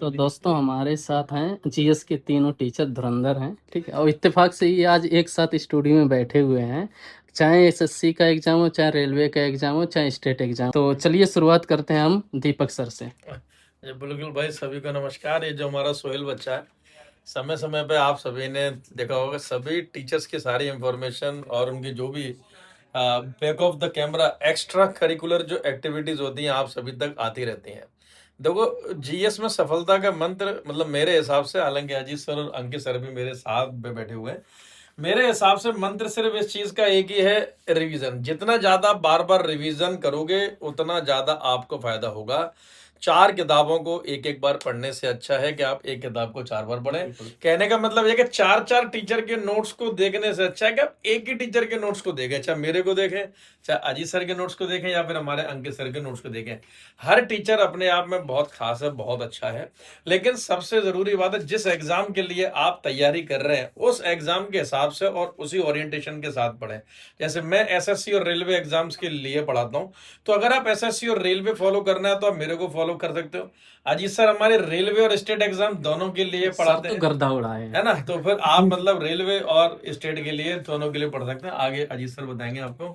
तो दोस्तों हमारे साथ हैं जीएस के तीनों टीचर धुरंधर हैं, ठीक है। और इत्तेफाक से ये आज एक साथ स्टूडियो में बैठे हुए हैं, चाहे एसएससी का एग्जाम हो, चाहे रेलवे का एग्जाम हो, चाहे स्टेट एग्जाम। तो चलिए शुरुआत करते हैं हम दीपक सर से। जी बिल्कुल भाई, सभी को नमस्कार। ये जो हमारा सोहेल बच्चा है, समय समय पे आप सभी ने देखा होगा, सभी टीचर्स की सारी इंफॉर्मेशन और उनकी जो भी back of the camera extra curricular जो एक्टिविटीज होती हैं आप सभी तक आती रहती हैं। देखो, जीएस में सफलता का मंत्र मतलब मेरे हिसाब से, हालांकि अजीत सर और अंकित सर भी मेरे साथ में बैठे हुए हैं, मेरे हिसाब से मंत्र सिर्फ इस चीज का एक ही है, रिवीजन। जितना ज्यादा बार बार रिवीजन करोगे उतना ज्यादा आपको फायदा होगा। 4 किताबों को एक एक बार पढ़ने से अच्छा है कि आप एक किताब को 4 बार पढ़ें। कहने का मतलब ये कि 4 टीचर के नोट्स को देखने से अच्छा है कि आप एक ही टीचर के नोट्स को देखें, चाहे मेरे को देखें, चाहे अजीत सर के नोट्स को देखें, या फिर हमारे अंकित सर के नोट्स को देखें। हर टीचर अपने आप में बहुत खास है, बहुत अच्छा है। लेकिन सबसे जरूरी बात है, जिस एग्जाम के लिए आप तैयारी कर रहे हैं उस एग्जाम के हिसाब से और उसी ओरिएंटेशन के साथ पढ़ें। जैसे मैं एसएससी और रेलवे एग्जाम्स के लिए पढ़ाता हूं, तो अगर आप एसएससी और रेलवे फॉलो करना है तो आप मेरे को फॉलो कर सकते हो। अजीत सर हमारे रेलवे और स्टेट एग्जाम दोनों के लिए पढ़ाते तो हैं, गर्दा उड़ाए हैं, है ना। तो फिर आप मतलब रेलवे और स्टेट के लिए दोनों के लिए पढ़ सकते हैं। आगे अजीत सर बताएंगे आपको।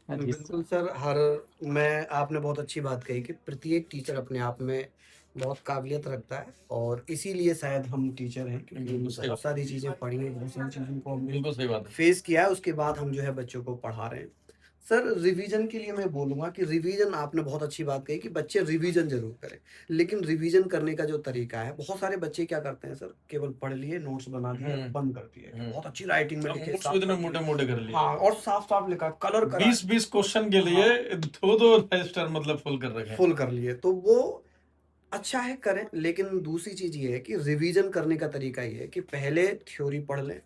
बिल्कुल सर। मैं आपने बहुत अच्छी बात कही कि प्रत्येक टीचर अपने आप में बहुत काबिलियत रखता है और इसीलिए शायद हम टीचर हैं, क्योंकि बहुत सारी चीज़ें पढ़ी हैं, बहुत सारी चीज़ों को हमने बिल्कुल सही बात है। फेस किया है, उसके बाद हम जो है बच्चों को पढ़ा रहे हैं। सर, रिवीजन के लिए मैं बोलूँगा कि रिवीजन, आपने बहुत अच्छी बात कही कि बच्चे रिवीजन ज़रूर करें, लेकिन रिवीजन करने का जो तरीका है, बहुत सारे बच्चे क्या करते हैं सर, केवल पढ़ लिए, नोट्स बना दिए, बंद कर दिए। बहुत अच्छी राइटिंग में लिखे, नोट्स इतने मोटे मोटे कर लिए, हाँ, और साफ-साफ लिखा, कलर करा, 20-20 क्वेश्चन के लिए दो रजिस्टर मतलब फुल कर रखे, फुल कर लिए। तो वो अच्छा है, करें, लेकिन दूसरी चीज़ ये है कि रिवीजन करने का तरीका ये है कि पहले थ्योरी पढ़ लें,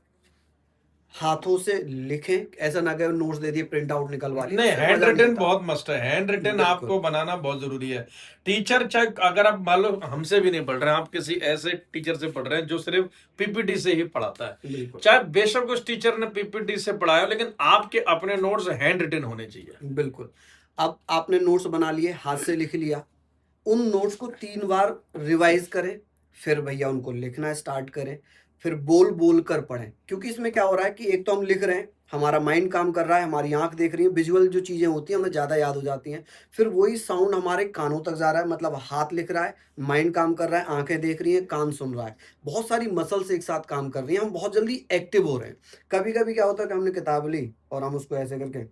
हाथों से लिखें, ऐसा ना कि नोट्स दे दिए, प्रिंट आउट निकलवा लिया। नहीं, उससे हैंड मजा नहीं रिटन आता। बहुत मस्ट है। हैंड रिटन बिल्कुल। आपको बनाना बहुत जरूरी है। टीचर चाहे, अगर आप मान लो हमसे भी नहीं पढ़ रहे हैं, आप किसी ऐसे टीचर से पढ़ रहे हैं जो सिर्फ पीपीटी से ही पढ़ाता है, बिल्कुल। चाहे बेशक उस टीचर ने पीपीटी से पढ़ाया, लेकिन आपके अपने नोट्स हैंड रिटन होने चाहिए। बिल्कुल। अब आपने नोट्स बना लिए, हाथ से लिख लिया, उन नोट्स को 3 बार रिवाइज करें, फिर भैया उनको लिखना स्टार्ट करें, फिर बोल-बोल कर पढ़ें। क्योंकि इसमें क्या हो रहा है कि एक तो हम लिख रहे हैं, हमारा माइंड काम कर रहा है, हमारी आँख देख रही है, विजुअल जो चीज़ें होती हैं हमें ज़्यादा याद हो जाती हैं। फिर वही साउंड हमारे कानों तक जा रहा है, मतलब हाथ लिख रहा है, माइंड काम कर रहा है, आँखें देख रही हैं, कान सुन रहा है। बहुत सारी मसल्स एक साथ काम कर रही हैं, हम बहुत जल्दी एक्टिव हो रहे हैं। कभी-कभी क्या होता है कि हमने किताब ली और हम उसको ऐसे करके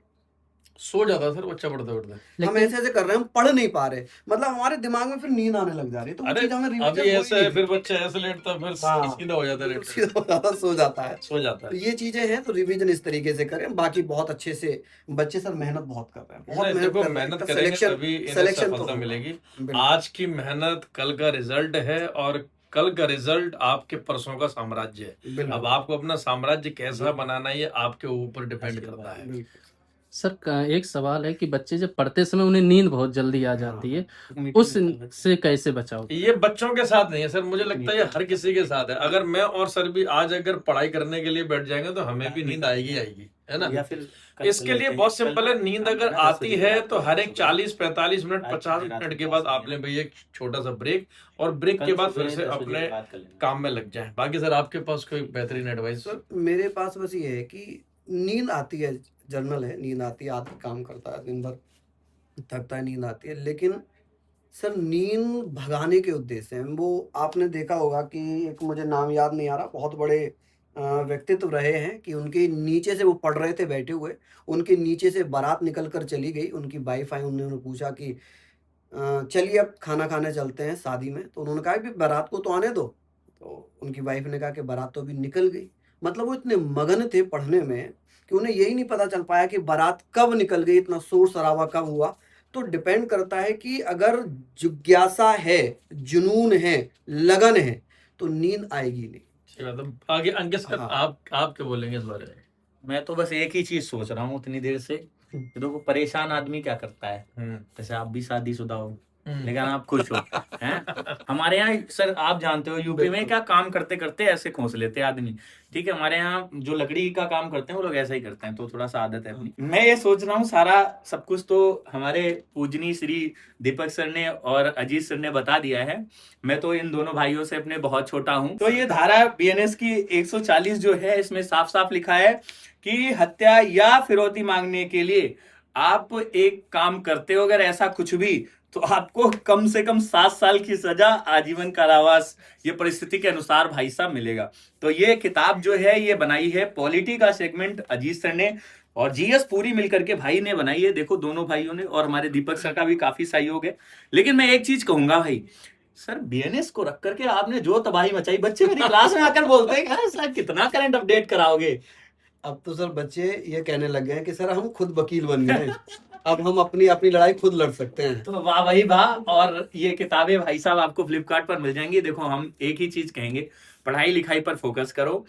सो जाता सर बच्चा पढ़ते पढ़ते। हम ऐसे-ऐसे कर रहे हैं, हम पढ़ नहीं पा रहे। मतलब हमारे दिमाग में फिर नींद आने लग जा रही है, तो वो अरे चीज़ हमें अभी रिवीजन हो ही ऐसा है, नहीं फिर रही। बच्चा ऐसे लेटता, फिर हाँ, सीधा हो जाता है, बिल्कुल लेट सीधा हो जाता, सो जाता है। सो जाता तो है। ये चीज़ें हैं, तो रिवीजन इस तरीके से करें। बाकी बहुत अच्छे से बच्चे सर मेहनत बहुत कर रहे हैं, बहुत नहीं, मेहनत देखो कर रहे हैं। मेहनत तो करेंगे सिलेक्शन तभी इन्हें सिलेक्शन तो सफलता होगा। मिलेगी। बिल्कुल। आज की मेहनत कल का रिजल्ट है, और कल का रिजल्ट आपके परसों का साम्राज्य है। अब बिल्कुल। आपको अपना साम्राज्य कैसा बनाना है, ये आपके ऊपर डिपेंड करता है। बिल्कुल। सर एक सवाल है कि बच्चे जब पढ़ते समय उन्हें नींद बहुत जल्दी आ जाती है, उससे कैसे बचाव करें? ये बच्चों के साथ नहीं है सर, मुझे लगता है ये हर किसी के साथ है। अगर मैं और सर भी आज अगर पढ़ाई करने के लिए बैठ जाएंगे तो हमें भी नींद आएगी आएगी, है ना। या फिर इसके लिए बहुत सिंपल है, नींद अगर आती है तो हर एक 40-45 मिनट 50 मिनट के बाद आप लें भैया एक छोटा सा ब्रेक, और ब्रेक के बाद फिर से अपने काम में लग जाएं। बाकी सर आपके पास कोई बेहतरीन एडवाइस? सर मेरे पास बस ये है कि नींद आती है, जनरल है, नींद आती है, आदमी काम करता है, दिन भर थकता है, नींद आती है, लेकिन सर नींद भगाने के उद्देश्य से वो आपने देखा होगा कि एक, मुझे नाम याद नहीं आ रहा, बहुत बड़े व्यक्तित्व रहे हैं कि उनके नीचे से वो पढ़ रहे थे बैठे हुए, उनके नीचे से बारात निकल कर चली गई, उनकी वाइफ आई, उन्होंने पूछा कि चलिए अब खाना खाने चलते हैं शादी में, तो उन्होंने कहा कि बारात को तो आने दो, तो उनकी वाइफ ने कहा कि बारात तो अभी निकल गई। मतलब वो इतने मगन थे पढ़ने में कि उन्हें यही नहीं पता चल पाया कि बारात कब निकल गई, इतना शोर शराबा कब हुआ। तो डिपेंड करता है कि अगर जिज्ञासा है, जुनून है, लगन है, तो नींद आएगी नहीं। मतलब आगे अंकित सर, हाँ। आप क्या बोलेंगे इस बारे में? मैं तो बस एक ही चीज सोच रहा हूँ इतनी देर से कि देखो, परेशान आदमी क्या करता है। जैसे आप भी शादीशुदा हो, लेकिन आप खुश हो हैं। हमारे यहाँ सर आप जानते हो यूपी में क्या काम करते करते ऐसे खोस लेते हैं आदमी। ठीक है, हमारे यहाँ जो लकड़ी का काम करते हैं वो लोग ऐसा ही करते हैं, तो थोड़ा सा आदत है अपनी। मैं ये सोच रहा हूँ सारा सब कुछ तो हमारे पूजनीय श्री दीपक सर ने और अजीत सर ने बता दिया है। मैं तो इन दोनों भाइयों से अपने बहुत छोटा हूँ। तो ये धारा बीएनएस की 140 जो है इसमें साफ साफ लिखा है कि हत्या या फिरौती मांगने के लिए आप एक काम करते हो, अगर ऐसा कुछ भी, तो आपको कम से कम 7 साल की सजा, आजीवन कारावास, ये परिस्थिति के अनुसार भाई साहब मिलेगा। तो ये किताब जो है ये बनाई है पॉलिटी का सेगमेंट अजीत सर ने और जीएस पूरी मिलकर के भाई ने बनाई है। देखो दोनों भाइयों ने, और हमारे दीपक सर का भी काफी सहयोग है। लेकिन मैं एक चीज कहूंगा भाई, सर बीएनएस को रख करके आपने जो तबाही मचाई, बच्चे मेरी क्लास में आकर बोलते हैं "यार, सर कितना करंट अपडेट कराओगे"। अब तो सर बच्चे ये कहने लग गए हैं कि सर हम खुद वकील बन गए, अब हम अपनी अपनी लड़ाई खुद लड़ सकते हैं। तो वाह भाई वाह। और ये किताबें भाई साहब आपको फ्लिपकार्ट पर मिल जाएंगी। देखो हम एक ही चीज कहेंगे, पढ़ाई लिखाई पर फोकस करो।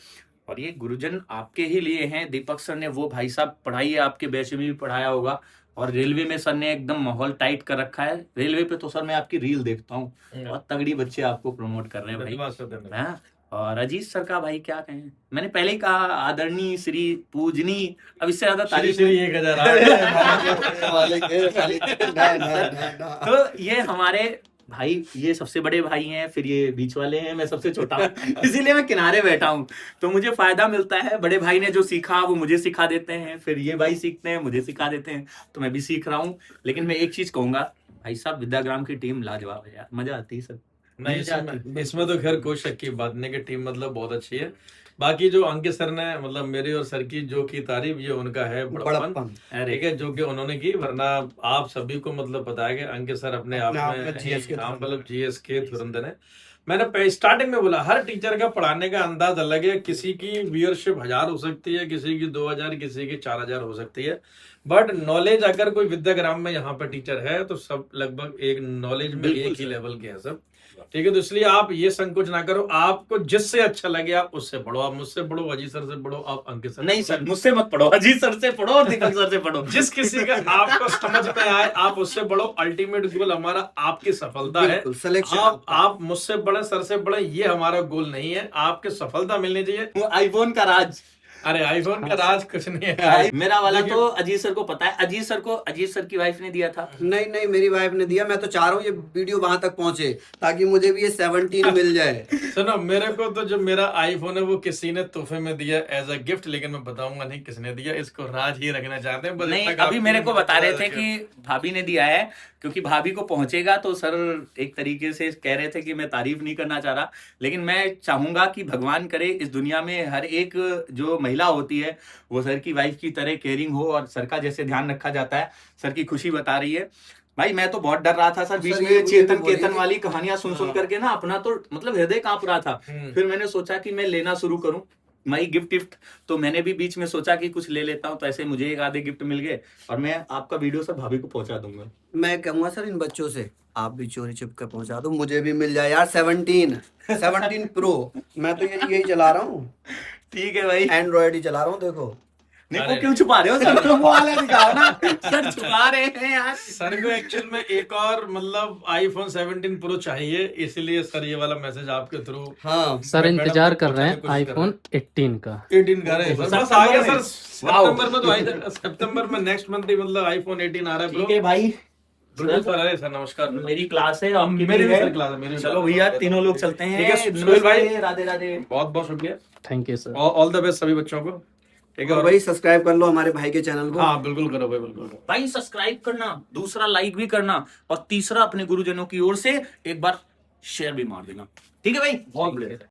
और ये गुरुजन आपके ही लिए हैं। दीपक सर ने, वो भाई साहब पढ़ाई है, आपके बैच में भी पढ़ाया होगा। और रेलवे में सर ने एकदम माहौल टाइट कर रखा है। रेलवे पे तो सर मैं आपकी रील देखता हूँ, बहुत तगड़ी बच्चे आपको प्रमोट कर रहे हैं भाई। धन्यवाद सर, धन्यवाद। हाँ, और अजीत सर का भाई क्या कहें, मैंने पहले ही कहा आदरणीय श्री पूजनी, अब इससे ज्यादा श्री तारीफ श्री 1000 तो ये हमारे भाई, ये सबसे बड़े भाई हैं, फिर ये बीच वाले हैं, मैं सबसे छोटा हूँ इसीलिए मैं किनारे बैठा हूँ। तो मुझे फायदा मिलता है, बड़े भाई ने जो सीखा वो मुझे सिखा देते हैं, फिर ये भाई सीखते हैं मुझे सिखा देते हैं, तो मैं भी सीख रहा हूँ। लेकिन मैं एक चीज कहूंगा भाई साहब, विद्याग्राम की टीम लाजवाब है यार, मजा आती है सर। नहीं, इसमें तो खैर कोई शक की बात नहीं कि टीम मतलब बहुत अच्छी है। बाकी जो अंकित सर ने मतलब मेरी और सर की जो की तारीफ, ये उनका है बड़प्पन, ठीक है, जो कि उन्होंने की। वरना आप सभी को मतलब बताया गया अंकित सर अपने आप में मतलब जीएस के धुरंधर है। मैंने स्टार्टिंग में बोला हर टीचर का पढ़ाने का अंदाज अलग है। किसी की व्यूअरशिप 1000 हो सकती है, किसी की 2000, किसी की 4000 हो सकती है, बट नॉलेज अगर कोई विद्याग्राम में यहाँ पर टीचर है तो सब लगभग एक नॉलेज में एक ही लेवल के हैं सब, ठीक है। तो इसलिए आप ये संकोच ना करो, आपको जिससे अच्छा लगे आप उससे पढ़ो। आप मुझसे पढ़ो, अजीत सर से पढ़ो, आप अंकित सर नहीं सर, मुझसे मत पढ़ो, अजीत सर से पढ़ो और दीपक सर से पढ़ो। जिस किसी का आपको समझ में आए आप उससे पढ़ो। अल्टीमेट गोल हमारा आपकी सफलता है। आप मुझसे पढ़े, सर से पढ़े, ये हमारा गोल नहीं है। आपकी सफलता मिलनी चाहिए। आईफोन का राज, अरे आईफोन का राज कुछ नहीं है। मेरा वाला तो अजीत सर को पता है। अजीत सर को अजीत सर की वाइफ ने दिया था। नहीं, मेरी वाइफ ने दिया। मैं तो चाह रहा हूँ ये वीडियो वहां तक पहुंचे ताकि मुझे भी ये 17 मिल जाए। सुनो, मेरे को तो जो मेरा आईफोन है वो किसी ने तोहफे में दिया एज अ गिफ्ट, लेकिन मैं बताऊंगा नहीं किसने दिया। इसको राज ही रखना चाहते हैं। नहीं, अभी मेरे को बता रहे थे कि भाभी ने दिया है, क्योंकि भाभी को पहुंचेगा तो सर एक तरीके से कह रहे थे कि मैं तारीफ नहीं करना चाह रहा, लेकिन मैं चाहूंगा कि भगवान करे इस दुनिया में हर एक जो महिला होती है वो सर की वाइफ की तरह केयरिंग हो, और सर का जैसे ध्यान रखा जाता है। सर की खुशी बता रही है। भाई मैं तो बहुत डर रहा था सर, बीच में चेतन केतन वाली कहानियां सुन करके ना अपना तो मतलब हृदय कांप रहा था। फिर मैंने सोचा कि मैं लेना शुरू करूं माई गिफ्ट, तो मैंने भी बीच में सोचा कि कुछ ले लेता हूं, तो ऐसे मुझे एक आधे गिफ्ट मिल गए और मैं आपका वीडियो सर भाभी को पहुंचा दूंगा। मैं कहूंगा सर इन बच्चों से आप भी चोरी छिप कर पहुंचा दो, मुझे भी मिल जाए यार 17 प्रो। मैं तो यही चला रहा हूँ। ठीक है भाई, एंड्रॉइड ही चला रहा हूँ। देखो नहीं, वो क्यों छुपा रहे हो सर? तो वो वाला दिखाओ ना सर, छुपा रहे हैं यार। सर को एक्चुअल में एक और मतलब आईफोन 17 प्रो चाहिए, इसलिए सर ये वाला मैसेज आपके थ्रू। हाँ सर इंतजार कर रहे हैं आईफोन 18 का। 18 का है सर, बस आ गया सर। सितंबर में तो आई, सितंबर में नेक्स्ट मंथ ही मतलब आईफोन 18 आ रहा है। ठीक है भाई, बिल्कुल सर। अरे सर नमस्कार, मेरी क्लास है, आपकी मेरी भी भी है। सर क्लास है, मेरी भी चलो भैया तीनों लोग चलते हैं। ठीक है सोहेल भाई, राधे राधे, बहुत बहुत शुक्रिया, thank you sir. All the best सभी बच्चों को, ठीक है। और भाई सब्सक्राइब कर लो हमारे भाई के चैनल को। हाँ बिल्कुल करो भाई, बिल्कुल भाई सब्सक्राइब करना, दूसरा लाइक भी करना, और तीसरा अपने गुरुजनों की ओर से एक बार शेयर भी मार देना। ठीक है भाई, बहुत बढ़िया।